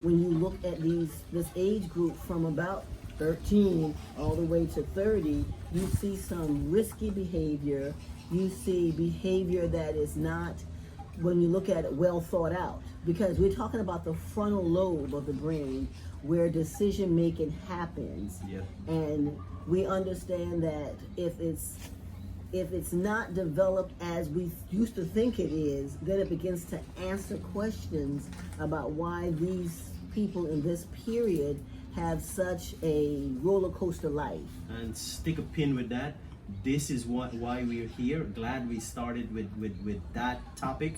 when you look at this age group from about 13 all the way to 30, you see some risky behavior. You see behavior that is not, when you look at it, well thought out. Because we're talking about the frontal lobe of the brain where decision making happens. Yeah. And we understand that if it's not developed as we used to think it is, then it begins to answer questions about why these people in this period have such a roller coaster life. And stick a pin with that. This is why we're here. Glad we started with that topic.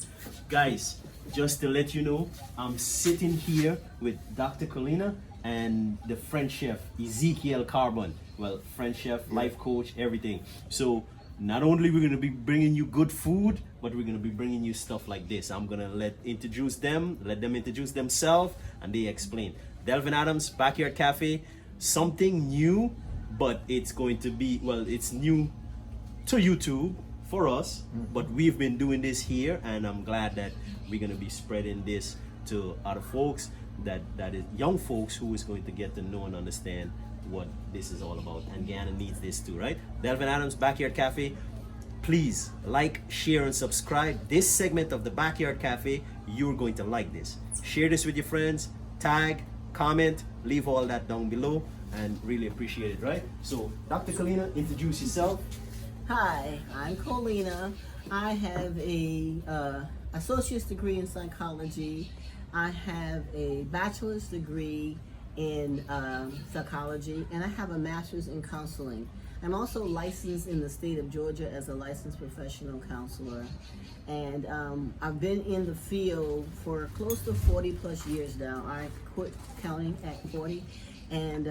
Guys, just to let you know, I'm sitting here with Dr. Calina and the French chef, Ezekiel Carbon. Well, French chef, life coach, everything. So not only we're going to be bringing you good food, but we're going to be bringing you stuff like this. I'm going to let them introduce themselves, and they explain. Delvin Adams, Backyard Cafe, something new, but it's going to be, well, it's new to YouTube for us, but we've been doing this here, and I'm glad that we're going to be spreading this to other folks, that is young folks who is going to get to know and understand what this is all about. And Guyana needs this too, right? Delvin Adams, Backyard Cafe. Please like, share, and subscribe. This segment of the Backyard Cafe, you're going to like this. Share this with your friends, tag, comment, leave all that down below, and really appreciate it, right? So, Dr. Calina, introduce yourself. Hi, I'm Calina. I have a associate's degree in psychology. I have a bachelor's degree in psychology, and I have a master's in counseling. I'm also licensed in the state of Georgia as a licensed professional counselor, and I've been in the field for close to 40 plus years now. I quit counting at 40, and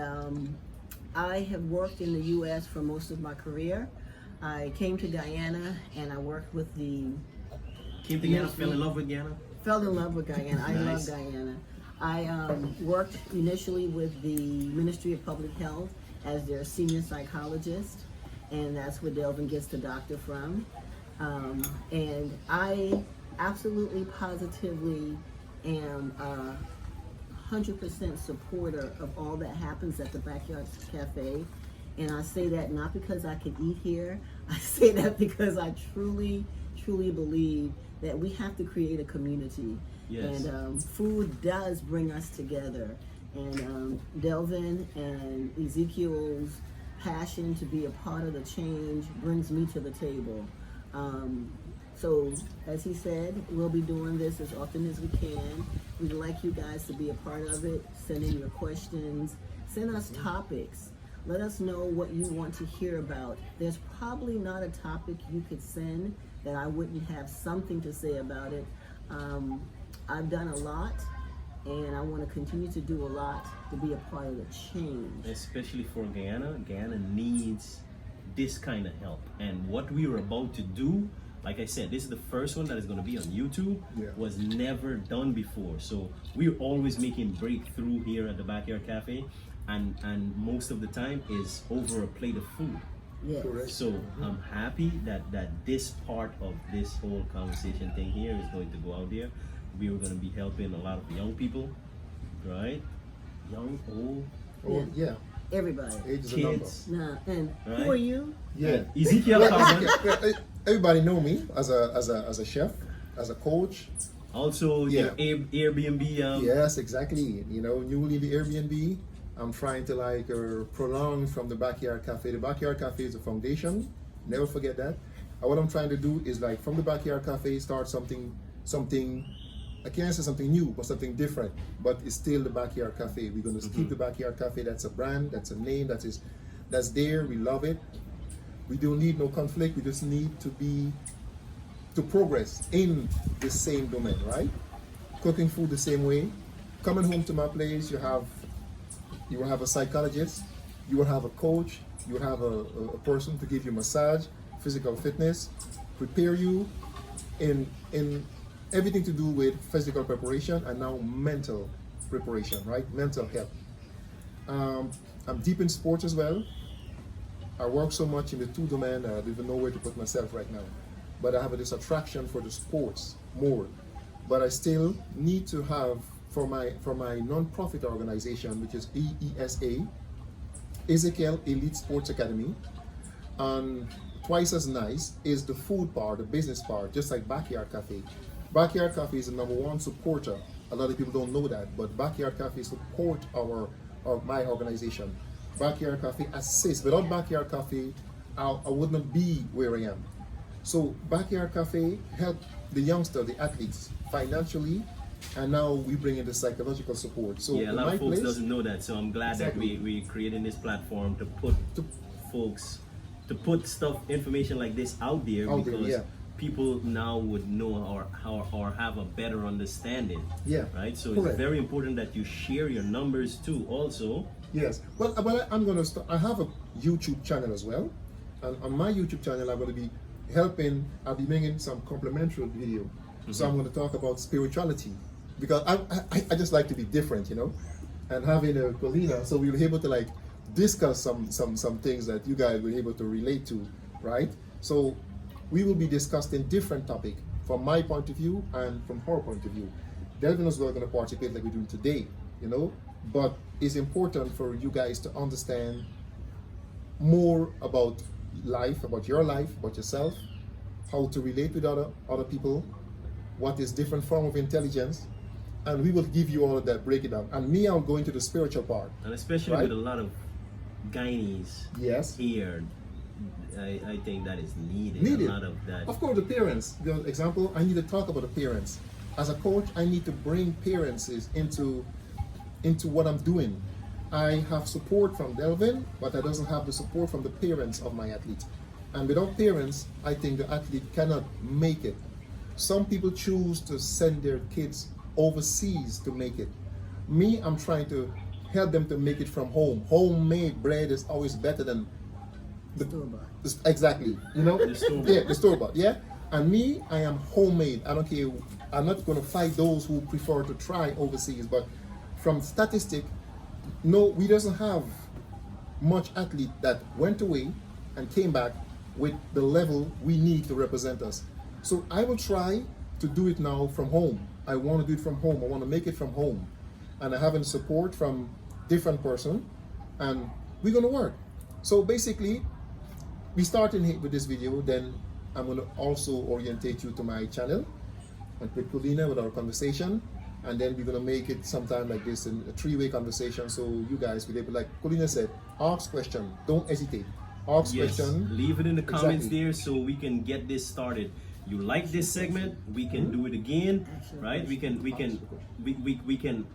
I have worked in the U.S. for most of my career. I came to Guyana and I worked with the... Came to Guyana, fell in love with Guyana? Fell in love with Guyana. I Nice. love Guyana. I worked initially with the Ministry of Public Health as their senior psychologist, and that's where Delvin gets the doctor from. And I absolutely, positively am 100% supporter of all that happens at the Backyard Cafe. And I say that not because I can eat here. I say that because I truly, truly believe that we have to create a community. Yes. And food does bring us together. And Delvin and Ezekiel's passion to be a part of the change brings me to the table. So, as he said, we'll be doing this as often as we can. We'd like you guys to be a part of it. Send in your questions. Send us topics. Let us know what you want to hear about. There's probably not a topic you could send that I wouldn't have something to say about it. I've done a lot, and I want to continue to do a lot to be a part of the change. Especially for Guyana. Guyana needs this kind of help. And what we are about to do, like I said, this is the first one that is going to be on YouTube. Was never done before. So we're always making breakthrough here at the Backyard Cafe. And most of the time is over a plate of food. Yes. So I'm happy that this part of this whole conversation thing here is going to go out there. We are going to be helping a lot of young people, right? Young, old. Oh, yeah. Everybody. Age is Kids. Nah, and Right. who are you? Yeah. Ezekiel Carbon. Everybody know me as a chef, as a coach. Also, Yeah. your Airbnb. Yes, exactly. You know, newly the Airbnb. I'm trying to prolong from the Backyard Cafe. The Backyard Cafe is a foundation. Never forget that. And what I'm trying to do is from the Backyard Cafe start something. I can't say something new, but something different. But it's still the Backyard Cafe. We're going to keep the Backyard Cafe. That's a brand. That's a name. That's there. We love it. We don't need no conflict. We just need to progress in the same domain, right? Cooking food the same way. Coming home to my place, you will have a psychologist, you will have a coach, you will have a person to give you massage, physical fitness, prepare you in everything to do with physical preparation and now mental preparation, right? Mental health. I'm deep in sports as well. I work so much in the two domain, I don't even know where to put myself right now. But I have this attraction for the sports more. But I still need to have for my non-profit organization, which is EESA, Ezekiel Elite Sports Academy. And twice as nice is the food part, the business part, just like Backyard Cafe. Backyard Cafe is the #1 supporter. A lot of people don't know that, but Backyard Cafe support my organization. Backyard Cafe assists. Without Backyard Cafe, I would not be where I am. So Backyard Cafe help the youngster, the athletes, financially, and now we bring in the psychological support. So yeah, a lot my of folks place, doesn't know that, so I'm glad Exactly. that we're creating this platform to put folks, to put information like this out there, Out there, because yeah. people now would know or have a better understanding. Yeah, Right. So correct. it's very important that you share your numbers too. Also. Yes. Well, I'm going to start. I have a YouTube channel as well, and on my YouTube channel, I'm going to be helping. I'll be making some complimentary video. So I'm going to talk about spirituality, because I just like to be different, you know, and having a Calina, so we were able to like discuss some things that you guys were able to relate to, right? So we will be discussing different topic from my point of view and from her point of view. Delvin is well going to participate like we're doing today, you know, but it's important for you guys to understand more about life, about your life, about yourself, how to relate with other people, what is different form of intelligence, and we will give you all of that, break it down. And me, I'll go into the spiritual part. And especially Right? with a lot of gynaes Yes. here, I think that is needed. Needed. A lot of that. Of course, the parents. The example, I need to talk about the parents. As a coach, I need to bring parents into what I'm doing. I have support from Delvin, but I doesn't have the support from the parents of my athlete. And without parents, I think the athlete cannot make it. Some people choose to send their kids overseas to make it. Me, I'm trying to help them to make it from home. Homemade bread is always better than the Store-bought. exactly. You know, The store-bought. yeah, the store bought. Yeah, and me, I am homemade. I don't care. I'm not going to fight those who prefer to try overseas. But from statistic, no, we doesn't have much athlete that went away and came back with the level we need to represent us. So I will try to do it now from home. I want to do it from home. I want to make it from home, and I have support from different person, and we're going to work. So basically, we starting here with this video. Then I'm going to also orientate you to my channel and with Calina with our conversation, and then we're going to make it sometime like this in a three-way conversation, so you guys will be able, like Calina said, ask question, don't hesitate, ask Yes, question. leave it in the comments Exactly. there so we can get this started. You like this segment, we can do it again, right? We can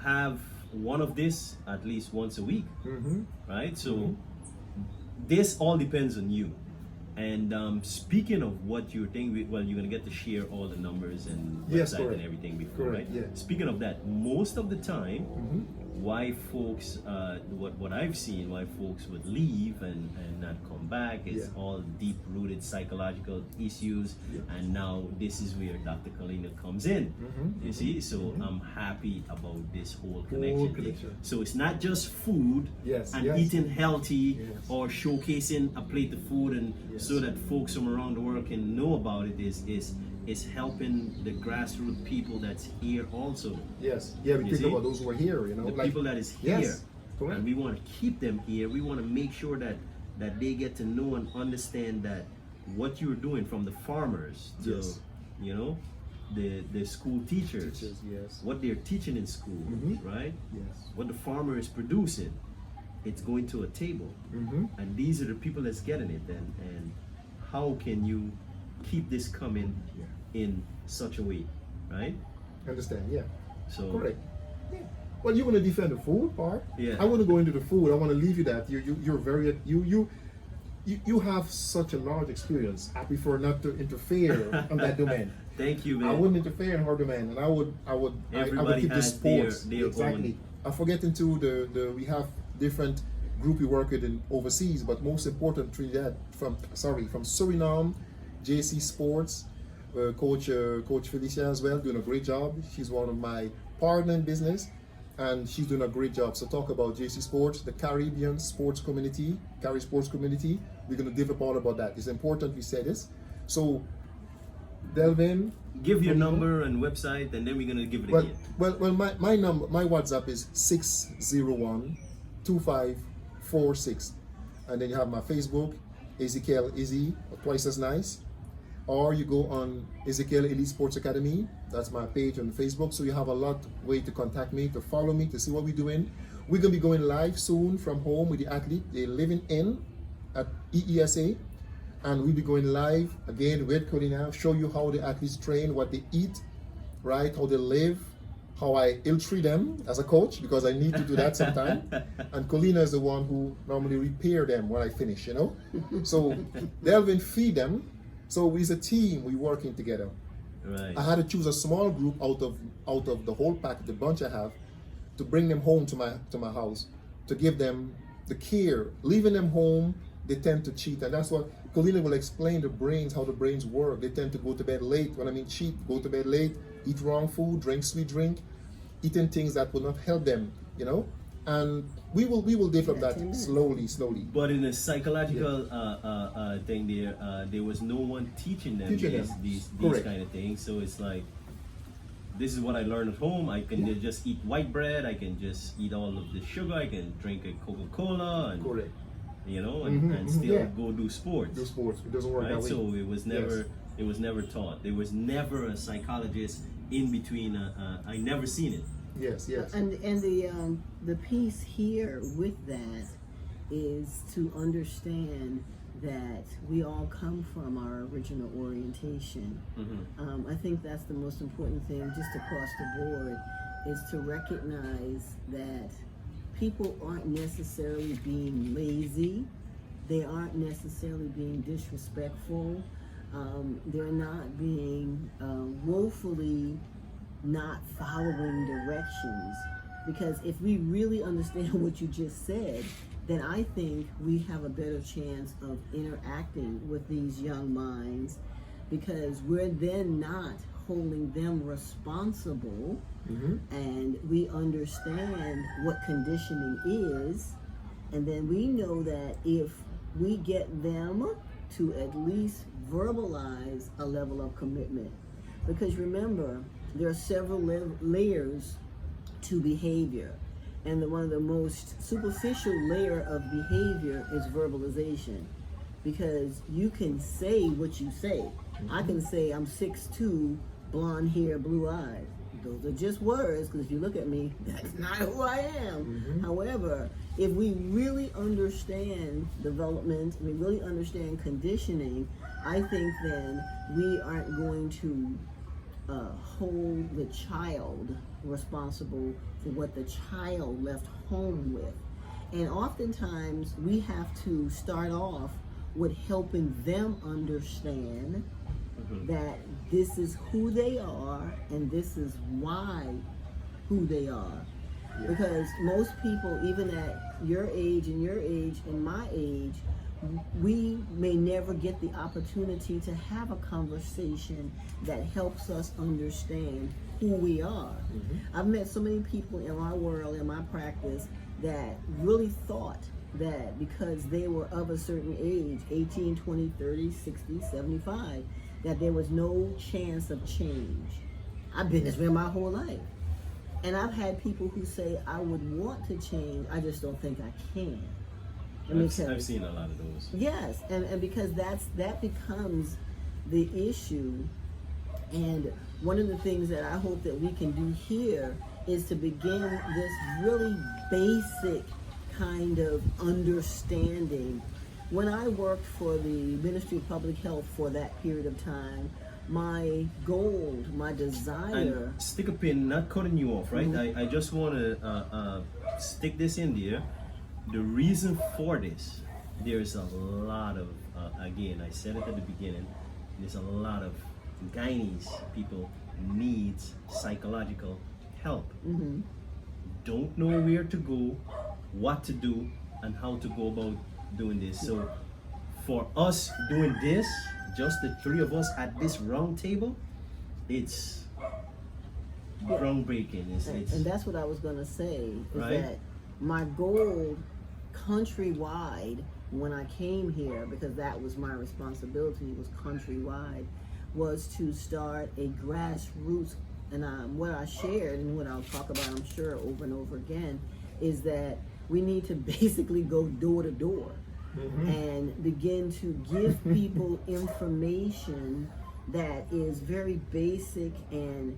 have one of this at least once a week, right? So this all depends on you. And speaking of what you're thinking, well, you're gonna get to share all the numbers and Yes, website correct. and everything before, Correct, right? yeah. Speaking of that, most of the time, why folks, what I've seen, why folks would leave and not come back is Yeah. all deep-rooted psychological issues, and now this is where Dr. Calina comes in. You see, so I'm happy about this whole connection. connection. So it's not just food Yes, and yes. eating healthy Yes. or showcasing a plate of food, and Yes. so that folks from around the world can know about it. Is helping the grassroots people that's here also. Yes, yeah, we You think see? about those who are here, you know, The like, people that is here, yes, correct. and we want to keep them here. We want to make sure that they get to know and understand that what you're doing, from the farmers to Yes. you know the school teachers, Teachers, yes. what they're teaching in school, right? Yes. What the farmer is producing, it's going to a table, and these are the people that's getting it. And how can you keep this coming in such a way, right? Understand, yeah. So Correct. Yeah. Well, you want to defend the food part. Yeah. I want to go into the food. I want to leave you that you're very you have such a large experience. I prefer not to interfere on that domain. Thank you, man. I wouldn't interfere in her domain, and I would Everybody keep the has their sports own. exactly. I forget into the we have different group we work with in overseas, but most important Trinidad from Suriname, JC Sports, Coach Felicia as well, doing a great job. She's one of my partner in business, and she's doing a great job. So talk about JC Sports, the Caribbean sports community, We're going to develop all about that. It's important we say this. So delve in. Give your number and website, and then we're gonna give it Well, again. well, my number, my WhatsApp is 601-2546, and then you have my Facebook, Ezekiel Izzy, twice as nice, or you go on Ezekiel Elite Sports Academy. That's my page on Facebook. So you have a lot way to contact me, to follow me, to see what we're doing. We're gonna be going live soon from home with the athlete. They're living in at EESA. And we'll be going live again with Calina, show you how the athletes train, what they eat, right? How they live, how I ill-treat them as a coach, because I need to do that sometime. And Calina is the one who normally repair them when I finish, you know? So they'll even feed them. So we're a team, we're working together. Right. I had to choose a small group out of the whole pack, the bunch I have, to bring them home to my house, to give them the care. Leaving them home, they tend to cheat, and that's what Calina will explain the brains, how the brains work. They tend to go to bed late. When I mean cheat, go to bed late, eat wrong food, drink sweet drink, eating things that will not help them, you know. And we will develop that slowly. But in a psychological thing, there was no one teaching them these kind of things. So it's like, this is what I learned at home. I can just eat white bread. I can just eat all of the sugar. I can drink a Coca-Cola. And, correct. You know, and still go do sports. Do sports. It doesn't work right? that way. So it was never taught. There was never a psychologist in between. I never seen it. Yes. And the piece here with that is to understand that we all come from our original orientation. I think that's the most important thing, just across the board, is to recognize that people aren't necessarily being lazy. They aren't necessarily being disrespectful. They're not being woefully not following directions. Because if we really understand what you just said, then I think we have a better chance of interacting with these young minds, because we're then not holding them responsible, and we understand what conditioning is, and then we know that if we get them to at least verbalize a level of commitment, because remember, there are several layers to behavior, and one of the most superficial layer of behavior is verbalization, because you can say what you say. I can say I'm 6'2", blonde hair, blue eyes. Those are just words, because if you look at me, that's not who I am. However, if we really understand development, we really understand conditioning, I think then we aren't going to hold the child responsible for what the child left home with. And oftentimes we have to start off with helping them understand that this is who they are and this is why who they are. Because most people, even at your age and my age, we may never get the opportunity to have a conversation that helps us understand who we are. I've met so many people in my world, in my practice, that really thought that because they were of a certain age, 18, 20, 30, 60, 75, that there was no chance of change. I've been this way my whole life. And I've had people who say, I would want to change, I just don't think I can. I've seen a lot of those. Yes, and because that becomes the issue. And one of the things that I hope that we can do here is to begin this really basic kind of understanding. When I worked for the Ministry of Public Health for that period of time, my goal, my desire... And stick a pin, not cutting you off, right? I just want to stick this in there. The reason for this, there's a lot of, again, I said it at the beginning, there's a lot of Guyanese people needs psychological help. Don't know where to go, what to do, and how to go about doing this. So for us doing this, just the three of us at this round table, it's groundbreaking. And that's what I was going to say, is right? that my goal countrywide when I came here, because that was my responsibility, was countrywide. was to start a grassroots, and what I shared and what I'll talk about, I'm sure, over and over again, is that we need to basically go door to door and begin to give people information that is very basic and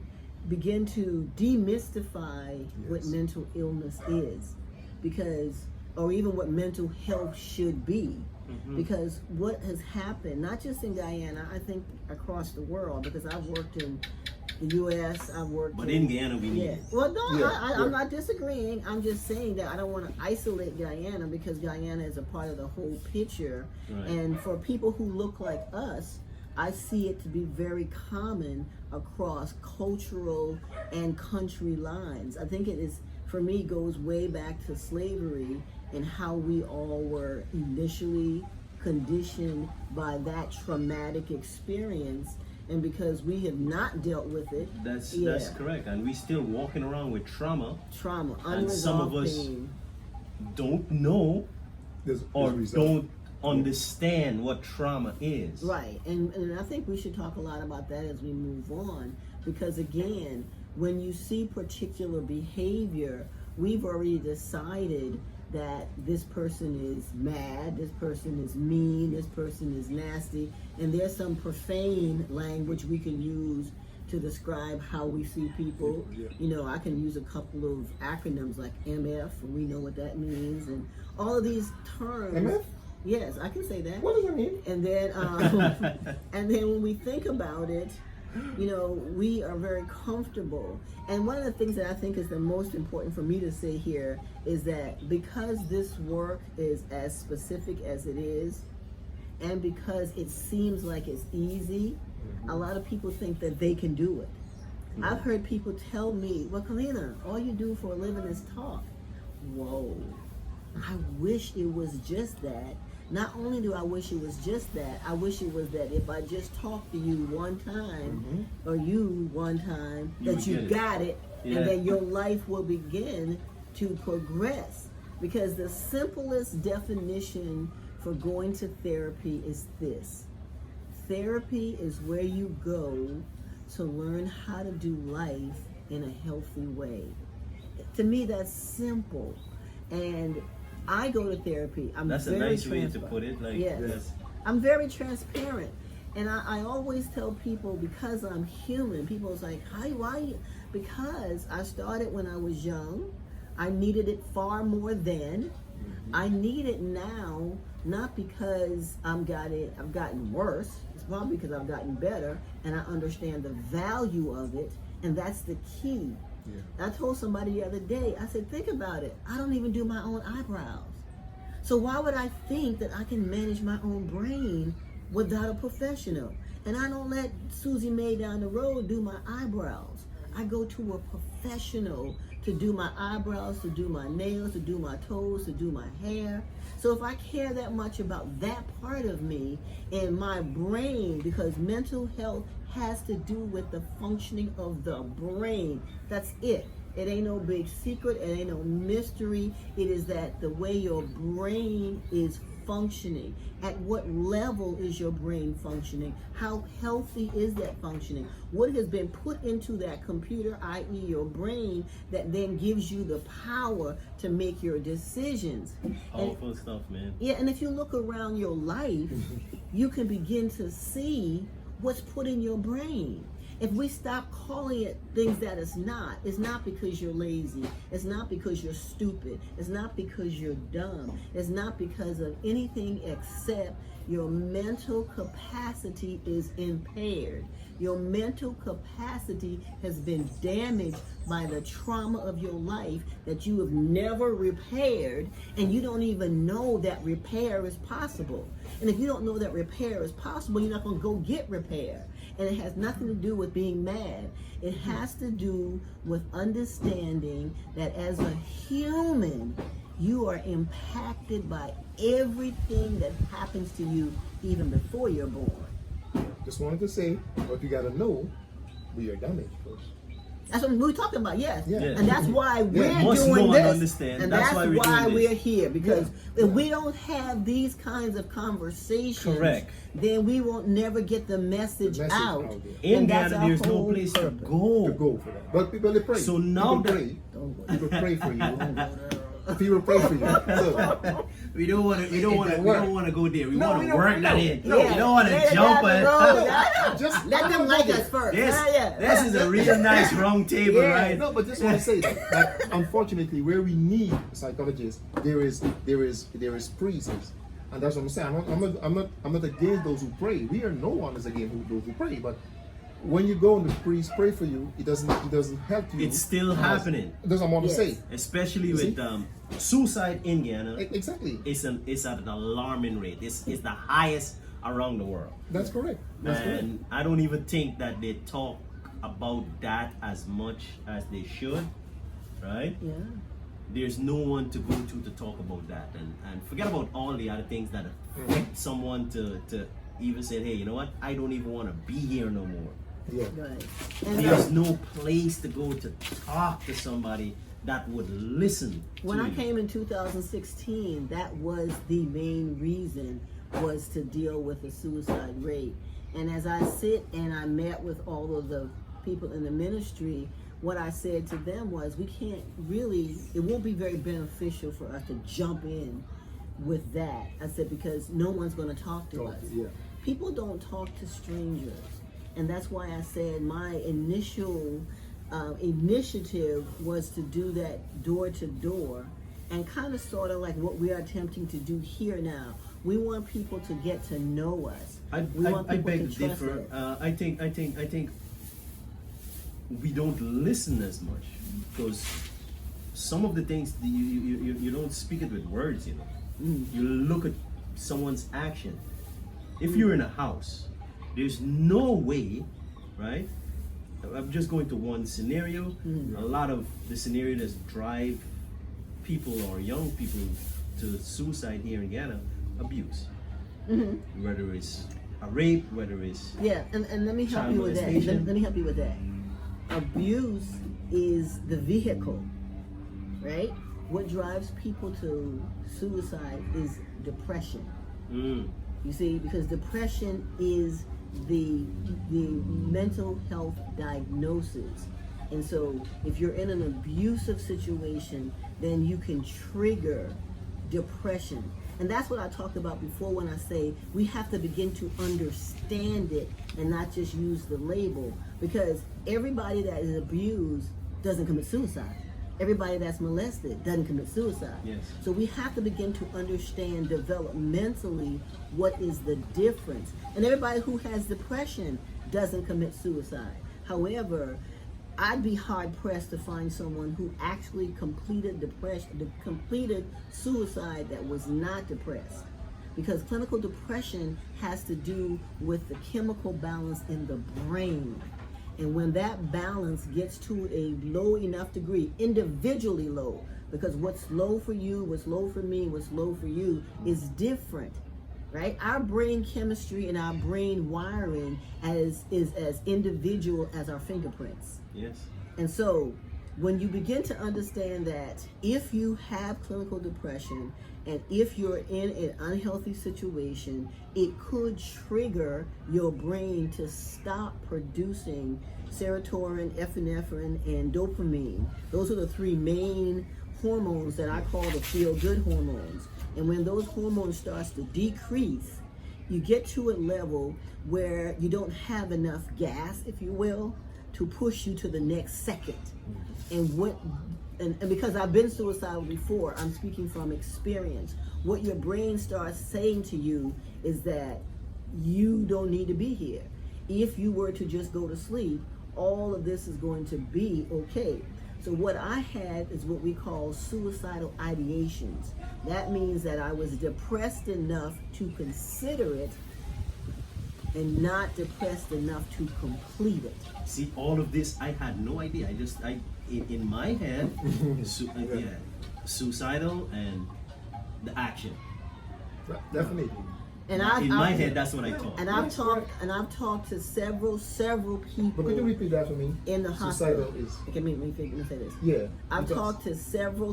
begin to demystify what mental illness is, because, or even what mental health should be. Because what has happened, not just in Guyana, I think across the world, because I've worked in the U.S., I've worked But in Guyana, we need it. Well, no, I'm not disagreeing. I'm just saying that I don't want to isolate Guyana, because Guyana is a part of the whole picture. Right. And for people who look like us, I see it to be very common across cultural and country lines. I think it is, for me, goes way back to slavery and how we all were initially conditioned by that traumatic experience. And because we have not dealt with it, That's correct. And we still walking around with trauma. Unresolved And some of us pain. don't know There's or result. don't understand what trauma is. Right, and I think we should talk a lot about that as we move on, because again, when you see particular behavior, we've already decided that this person is mad, this person is mean, this person is nasty, and there's some profane language we can use to describe how we see people. You know, I can use a couple of acronyms like MF, and we know what that means, and all of these terms. MF? Yes, I can say that. What does it mean? And then, and then when we think about it, you know, we are very comfortable. And one of the things that I think is the most important for me to say here is that because this work is as specific as it is, and because it seems like it's easy, a lot of people think that they can do it. I've heard people tell me, well, Calina, all you do for a living is talk. Whoa. I wish it was just that. Not only do I wish it was just that, I wish it was that if I just talked to you one time, or you one time, that you got it, and then your life will begin to progress. Because the simplest definition for going to therapy is this. Therapy is where you go to learn how to do life in a healthy way. To me, that's simple. And I go to therapy. That's a nice way to put it. Like, yes. I'm very transparent. And I always tell people, because I'm human, people is like, why? Because I started when I was young. I needed it far more then. I need it now, not because I've gotten worse. It's probably because I've gotten better, and I understand the value of it, and that's the key. I told somebody the other day, I said, think about it. I don't even do my own eyebrows. So why would I think that I can manage my own brain without a professional? And I don't let Susie Mae down the road do my eyebrows. I go to a professional to do my eyebrows, to do my nails, to do my toes, to do my hair. So if I care that much about that part of me and my brain, because mental health has to do with the functioning of the brain. That's it. It ain't no big secret. It ain't no mystery. It is that the way your brain is functioning. At what level is your brain functioning? How healthy is that functioning? What has been put into that computer, i.e. your brain, that then gives you the power to make your decisions? Powerful stuff, man. Yeah, and if you look around your life, you can begin to see what's put in your brain. If we stop calling it things that it's not because you're lazy. It's not because you're stupid. It's not because you're dumb. It's not because of anything except your mental capacity is impaired. Your mental capacity has been damaged by the trauma of your life that you have never repaired, and you don't even know that repair is possible. And if you don't know that repair is possible, you're not going to go get repair. And it has nothing to do with being mad. It has to do with understanding that as a human, you are impacted by everything that happens to you even before you're born. Just wanted to say, what you gotta know, we are damaged first. That's what we're talking about, yes. Yeah. Yeah. And that's why we're Must doing know and this. understand. And That's that's why we're why doing we're this. here. Because Yeah. if we don't have these kinds of conversations, Correct. then we won't never get the message, message out. out there. In And that's Ghana, our there's no whole place purpose. to To go. go for that. But people, they pray. So now people that- pray. Don't go People pray for you. Don't go there. People pray for you. So, We don't want to. We don't want to. don't We work. don't want to go there. We No, want we to don't- work that no, in. no. We don't want Lay to it jump down the on. road. just Let them like us first. This, Yeah. this is a real nice round table, Yeah. right? no, but just want to say that unfortunately, where we need psychologists, there is priests, and that's what I'm saying. I'm not against those who pray. We are no one is against those who pray, but when you go and the priest pray for you, it doesn't help you. It's still happening, That's what I want to Yes. say. especially You with see? suicide in Ghana. Exactly. It's at an alarming rate. It's the highest around the world. That's correct. That's correct. And I don't even think that they talk about that as much as they should, right? Yeah. There's no one to go to talk about that, and forget about all the other things that affect someone to even say, hey, you know what, I don't even want to be here no more. Yeah. Right. And There's no place to go to talk to somebody that would listen when to I you. came in 2016, that was the main reason, was to deal with the suicide rate. And as I sit and I met with all of the people in the ministry, what I said to them was, we can't really, it won't be very beneficial for us to jump in with that. I said, because no one's going to talk to us. Yeah. People don't talk to strangers. And that's why I said my initial initiative was to do that door to door, and kind of sort of like what we are attempting to do here now. We want people to get to know us. I beg to differ. I think we don't listen as much, because some of the things you don't speak it with words. You know, you look at someone's action. If you're in a house, there's no way, right? I'm just going to one scenario. A lot of the scenarios that drive people or young people to suicide here in Ghana, abuse. Whether it's a rape, whether it's Yeah, and let me help child you with that. molestation. Let me help you with that. Abuse is the vehicle, right? What drives people to suicide is depression. You see, because depression is the mental health diagnosis. And so if you're in an abusive situation, then you can trigger depression. And that's what I talked about before when I say we have to begin to understand it and not just use the label, because everybody that is abused doesn't commit suicide. Everybody that's molested doesn't commit suicide. Yes. So we have to begin to understand developmentally what is the difference. And everybody who has depression doesn't commit suicide. However, I'd be hard pressed to find someone who actually completed suicide that was not depressed. Because clinical depression has to do with the chemical balance in the brain. And when that balance gets to a low enough degree, individually low, because what's low for you, what's low for me, what's low for you is different, right? Our brain chemistry and our brain wiring is as individual as our fingerprints. yes. And so when you begin to understand that if you have clinical depression and if you're in an unhealthy situation, it could trigger your brain to stop producing serotonin, epinephrine, and dopamine. Those are the three main hormones that I call the feel-good hormones. And when those hormones starts to decrease, you get to a level where you don't have enough gas, if you will, to push you to the next second. And because I've been suicidal before, I'm speaking from experience. What your brain starts saying to you is that you don't need to be here. If you were to just go to sleep, all of this is going to be okay. So what I had is what we call suicidal ideations. That means that I was depressed enough to consider it and not depressed enough to complete it. See, all of this, I had no idea. In my head, suicidal and the action. Definitely. And In my head, that's what I thought. And I've talked to several people. But could you repeat that for me? In the hospital. Suicidal is. Okay, let me say this. Yeah. I've talked to several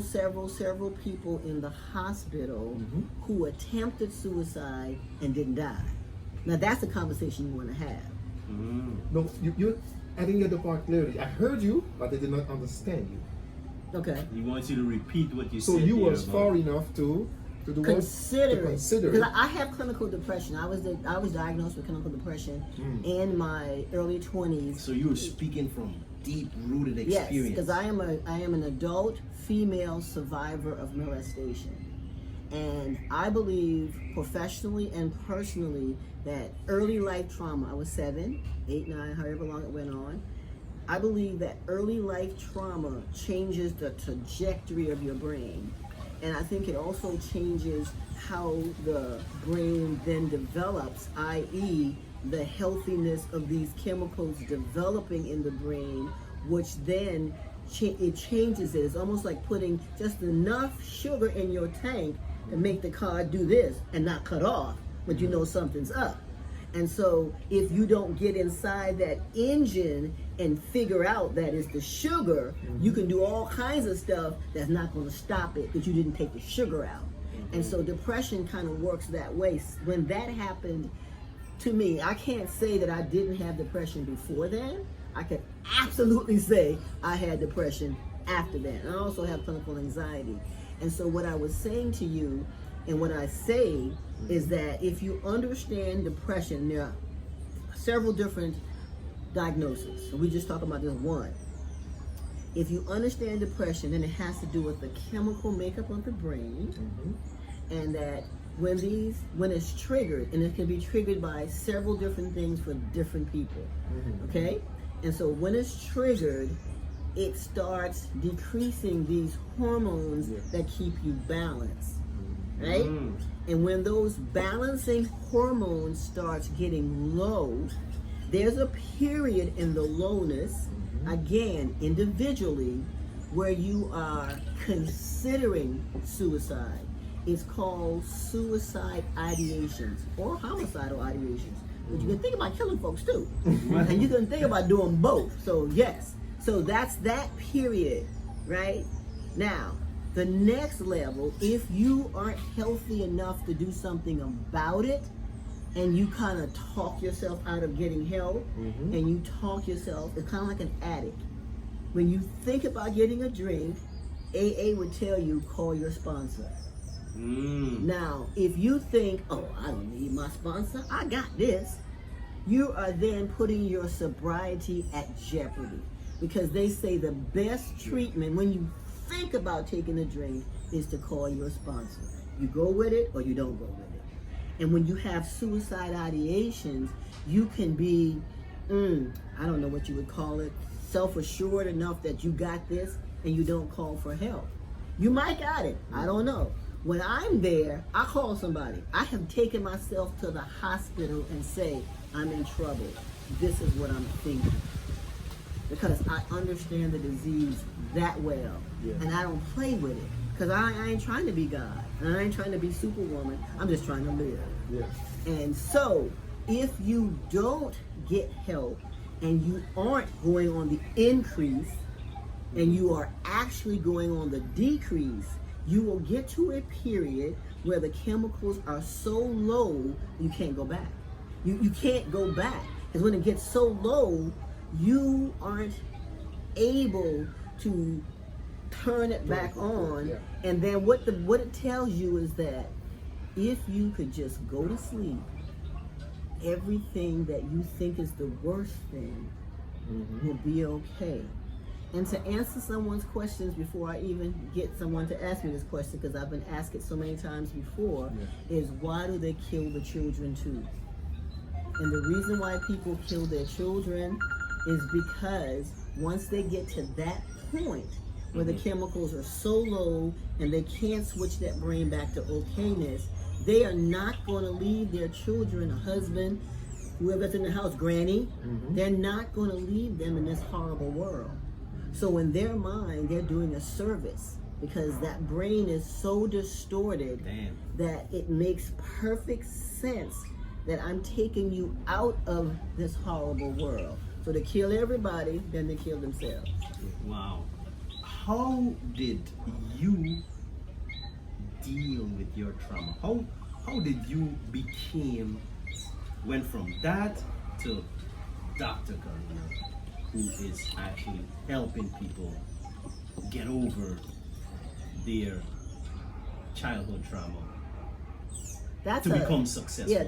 people in the hospital who attempted suicide and didn't die. Now that's a conversation you want to have. No, you. I didn't get the part clearly. I heard you, but I did not understand you. Okay. He wants you to repeat what you So said. you here was about- far enough to do what? Consider To it. consider Because it. I have clinical depression. I was diagnosed with clinical depression in my early 20s. So you were speaking from deep-rooted Yes, experience. because I am an adult female survivor of molestation. And I believe professionally and personally that early life trauma, I was 7, 8, 9, however long it went on, I believe that early life trauma changes the trajectory of your brain. And I think it also changes how the brain then develops, i.e. the healthiness of these chemicals developing in the brain, which then it changes it. It's almost like putting just enough sugar in your tank to make the car do this and not cut off, but you know something's up. And so if you don't get inside that engine and figure out that it's the sugar, you can do all kinds of stuff that's not going to stop it because you didn't take the sugar out. And so depression kind of works that way. When that happened to me, I can't say that I didn't have depression before then. I can absolutely say I had depression after that. And I also have clinical anxiety. And so what I was saying to you and what I say is that if you understand depression, there are several different diagnoses. So we just talk about this one. If you understand depression, then it has to do with the chemical makeup of the brain, and that when it's triggered, and it can be triggered by several different things for different people, okay? And so when it's triggered, it starts decreasing these hormones that keep you balanced, right? And when those balancing hormones starts getting low, there's a period in the lowness, again, individually, where you are considering suicide. It's called suicide ideations or homicidal ideations. But you can think about killing folks too. And you can think about doing both. So yes. So that's that period, right? Now, the next level, if you aren't healthy enough to do something about it, and you kind of talk yourself out of getting help, and you talk yourself, it's kind of like an addict. When you think about getting a drink, AA would tell you, call your sponsor. Now, if you think, oh, I don't need my sponsor, I got this, you are then putting your sobriety at jeopardy. Because they say the best treatment when you think about taking a drink is to call your sponsor. You go with it or you don't go with it. And when you have suicide ideations, you can be, I don't know what you would call it, self-assured enough that you got this and you don't call for help. You might got it, I don't know. When I'm there, I call somebody. I have taken myself to the hospital and say, I'm in trouble. This is what I'm thinking. Because I understand the disease that well, and I don't play with it. Because I ain't trying to be God, and I ain't trying to be Superwoman. I'm just trying to live. And so, if you don't get help, and you aren't going on the increase, and you are actually going on the decrease, you will get to a period where the chemicals are so low, you can't go back. You can't go back. Because when it gets so low, you aren't able to turn it back on. And then what it tells you is that if you could just go to sleep, everything that you think is the worst thing will be okay. And to answer someone's questions before I even get someone to ask me this question, because I've been asked it so many times before, is why do they kill the children too? And the reason why people kill their children is because once they get to that point where the chemicals are so low and they can't switch that brain back to okayness, they are not going to leave their children, a husband, whoever's in the house, granny, they're not going to leave them in this horrible world. So in their mind, they're doing a service because that brain is so distorted Damn. that it makes perfect sense that I'm taking you out of this horrible world. So they kill everybody, then they kill themselves. Wow. How did you deal with your trauma? How did you went from that to Dr. Calina, who is actually helping people get over their childhood trauma to become successful? Yeah,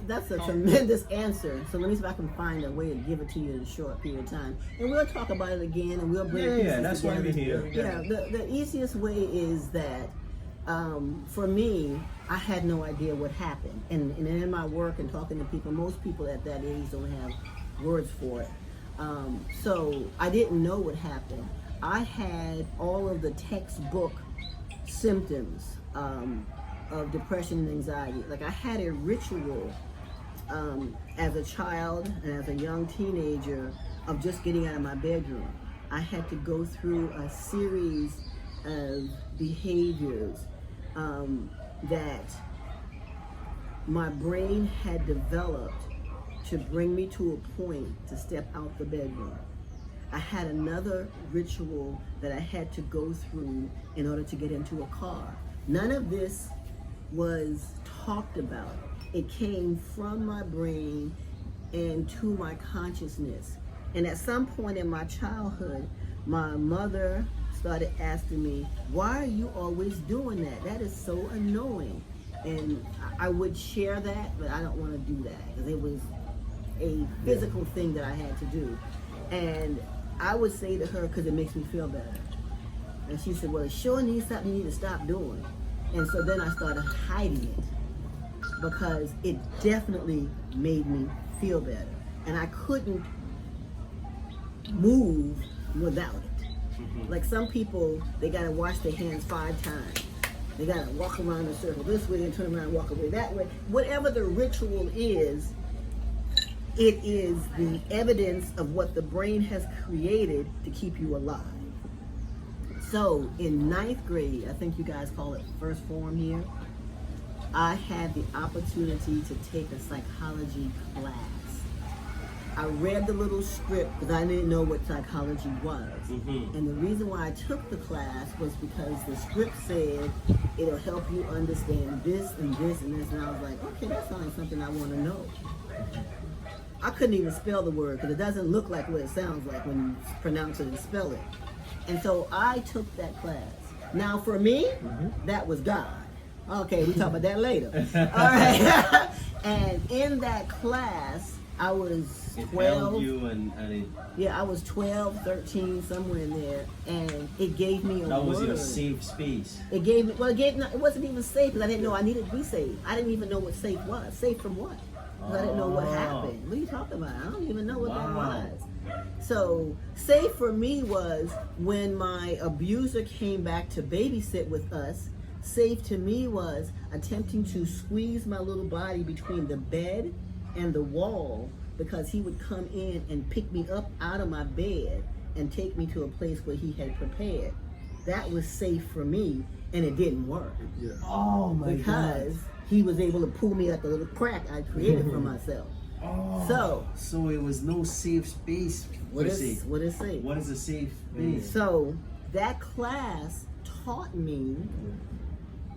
that's a tremendous answer. So let me see if I can find a way to give it to you in a short period of time, and we'll talk about it again, and we'll bring pieces that's why together. we're here. Yeah, the easiest way is that for me, I had no idea what happened, and in my work and talking to people, most people at that age don't have words for it. So I didn't know what happened. I had all of the textbook symptoms of depression and anxiety. Like I had a ritual as a child and as a young teenager of just getting out of my bedroom. I had to go through a series of behaviors that my brain had developed to bring me to a point to step out the bedroom. I had another ritual that I had to go through in order to get into a car. None of this was talked about. It came from my brain and to my consciousness. And at some point in my childhood, my mother started asking me, why are you always doing that? That is so annoying. And I would share that, but I don't want to do that because it was a physical thing that I had to do. And I would say to her, because it makes me feel better. And she said, well, it sure needs something you need to stop doing. And so then I started hiding it because it definitely made me feel better. And I couldn't move without it. Like some people, they gotta wash their hands 5 times. They gotta walk around in a circle this way and turn around and walk away that way. Whatever the ritual is, it is the evidence of what the brain has created to keep you alive. So in 9th grade, I think you guys call it first form here, I had the opportunity to take a psychology class. I read the little script because I didn't know what psychology was. And the reason why I took the class was because the script said it'll help you understand this and this and this. And I was like, okay, that sounds like something I want to know. I couldn't even spell the word because it doesn't look like what it sounds like when you pronounce it and spell it. And so I took that class. Now for me, that was God. Okay, we talk about that later. All right. And in that class, I was 12. I was 12, 13, somewhere in there, and it gave me a word. That was your safe space. It gave me, it wasn't even safe because I didn't know I needed to be safe. I didn't even know what safe was. Safe from what? Because I didn't know what happened. What are you talking about? I don't even know what that was. So, safe for me was when my abuser came back to babysit with us. Safe to me was attempting to squeeze my little body between the bed and the wall because he would come in and pick me up out of my bed and take me to a place where he had prepared. That was safe for me, and it didn't work. Yeah. Oh my God. Because he was able to pull me out the little crack I created for myself. So it was no safe space. What is safe? What is a safe space? So that class taught me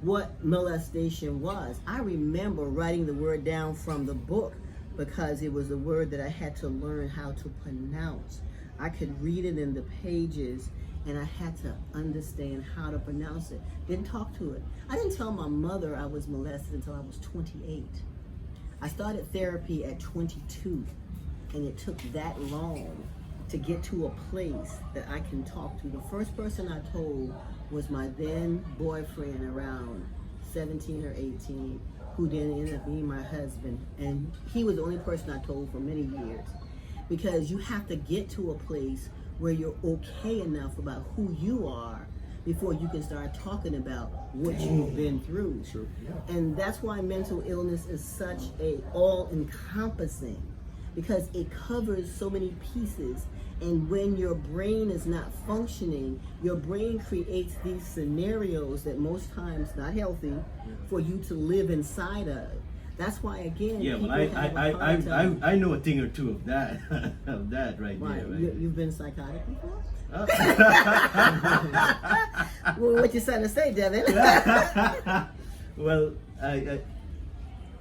what molestation was. I remember writing the word down from the book because it was a word that I had to learn how to pronounce. I could read it in the pages and I had to understand how to pronounce it. Didn't talk to it. I didn't tell my mother I was molested until I was 28. I started therapy at 22, and it took that long to get to a place that I can talk to. The first person I told was my then boyfriend around 17 or 18, who then ended up being my husband. And he was the only person I told for many years. Because you have to get to a place where you're okay enough about who you are before you can start talking about what you've been through. Sure. Yeah. And that's why mental illness is such a all-encompassing, because it covers so many pieces. And when your brain is not functioning, your brain creates these scenarios that most times not healthy for you to live inside of. That's why, again, Yeah, well, people have a hard time. I know a thing or two of that, of that right there. Right? You've been psychotic before? Oh. Well, what you trying to say, Devin? Well,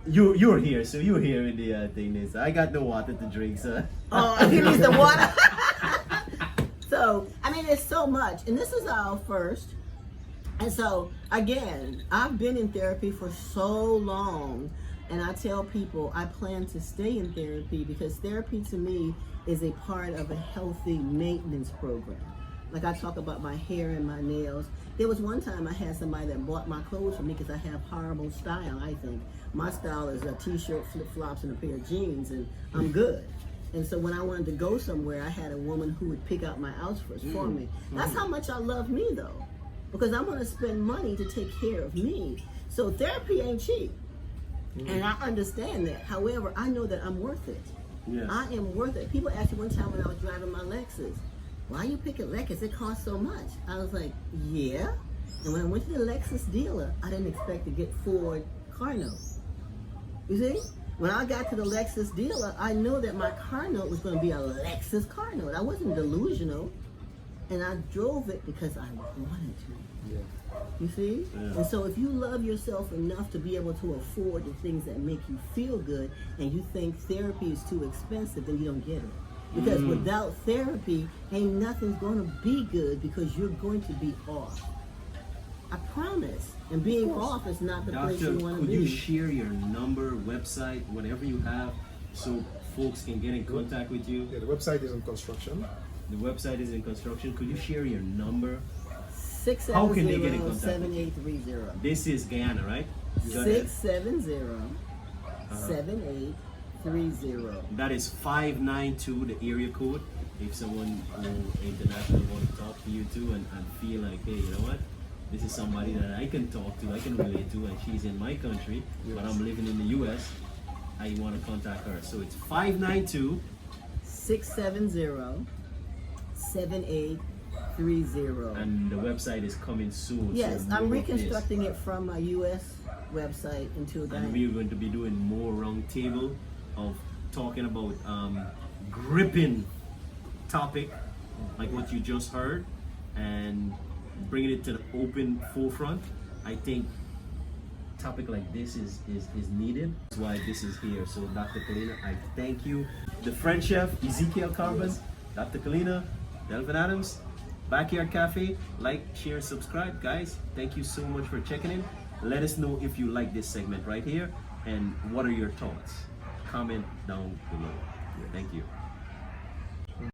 you're here, so you're here in the thing is I got no water to drink, so. Oh, he needs the water. So, I mean, it's so much, and this is our first. And so, again, I've been in therapy for so long, and I tell people I plan to stay in therapy because therapy to me is a part of a healthy maintenance program. Like I talk about my hair and my nails. There was one time I had somebody that bought my clothes for me because I have horrible style, I think. My style is a t-shirt, flip-flops, and a pair of jeans, and I'm good. And so when I wanted to go somewhere, I had a woman who would pick out my outfits for me. That's how much I love me, though, because I'm going to spend money to take care of me. So therapy ain't cheap, and I understand that. However, I know that I'm worth it. Yes. I am worth it. People asked me one time when I was driving my Lexus, why you pick a Lexus? It costs so much. I was like, yeah. And when I went to the Lexus dealer, I didn't expect to get Ford car note. You see? When I got to the Lexus dealer, I knew that my car note was going to be a Lexus car note. I wasn't delusional. And I drove it because I wanted to. Yeah. You see? Yeah. And so if you love yourself enough to be able to afford the things that make you feel good, and you think therapy is too expensive, then you don't get it. Because without therapy, ain't nothing's going to be good because you're going to be off. I promise. And being off is not the place Doctor, you want to could be. you share your number, website, whatever you have, so folks can get in contact with you? Yeah, the website is in construction. The website is in construction. Could you share your number? 670 How can they get in contact with you? 7830. This is Guyana, right? Go ahead. 670-7830. That is 592, the area code. If someone international want to talk to you too and feel like, hey, you know what? This is somebody that I can talk to, I can relate to, and she's in my country, but I'm living in the US. I want to contact her. So it's 592 670-7830. and the website is coming soon. Yes, so I'm more of this. reconstructing it from my US website into And that. we're going to be doing more round table of talking about gripping topic like what you just heard and bringing it to the open forefront. I think topic like this is needed. That's why this is here. So Dr. Calina, I thank you. The French chef, Ezekiel Carbon, Dr. Calina, Delvin Adams, Backyard Cafe. Like, share, subscribe. Guys, thank you so much for checking in. Let us know if you like this segment right here and what are your thoughts. Comment down below. Thank you.